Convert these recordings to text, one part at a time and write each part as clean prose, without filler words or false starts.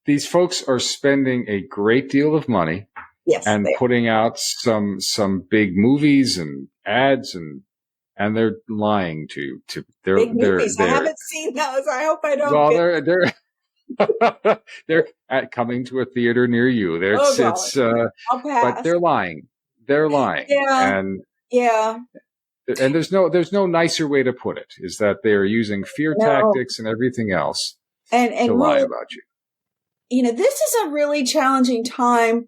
these folks are spending a great deal of money Yes, and putting out some big movies and ads, and they're lying to big movies. I haven't seen those. I hope I don't. Well, they're coming to a theater near you. But they're lying. They're lying. Yeah. And there's no nicer way to put it, is that they're using fear tactics and everything else to lie about you. You know, this is a really challenging time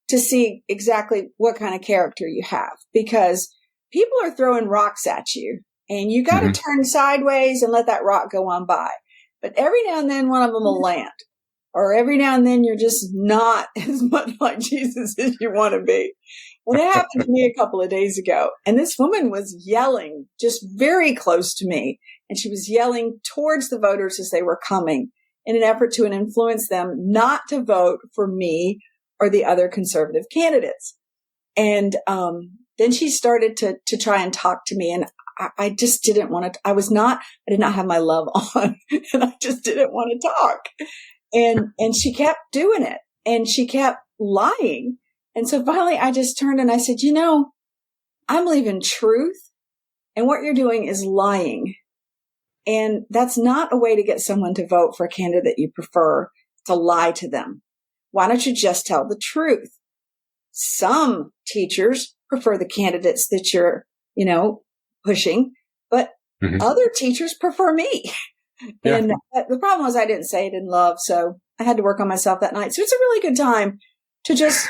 to see exactly what kind of character you have, because people are throwing rocks at you and you got to turn sideways and let that rock go on by. But every now and then one of them will land, or every now and then you're just not as much like Jesus as you want to be. And it happened to me a couple of days ago. And this woman was yelling just very close to me. And she was yelling towards the voters as they were coming in an effort to influence them not to vote for me or the other conservative candidates. And then she started to try and talk to me. And I just didn't want to. I did not have my love on, and I just didn't want to talk. And she kept doing it, and she kept lying. And so finally I just turned and I said, you know, I'm believing truth, and what you're doing is lying. And that's not a way to get someone to vote for a candidate you prefer, to lie to them. Why don't you just tell the truth? Some teachers prefer the candidates that you're, pushing, but other teachers prefer me. Yeah. And the problem was I didn't say it in love, so I had to work on myself that night. So it's a really good time to just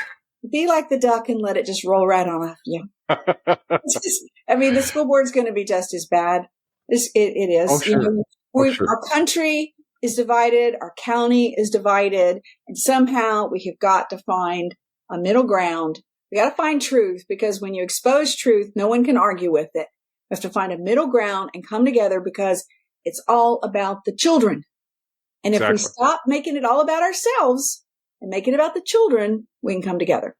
be like the duck and let it just roll right on off you. The school board's going to be just as bad. It is. Oh, sure. Sure. Our country is divided. Our county is divided. And somehow we have got to find a middle ground. We got to find truth, because when you expose truth, no one can argue with it. We have to find a middle ground and come together, because it's all about the children. And if we stop making it all about ourselves and make it about the children, we can come together.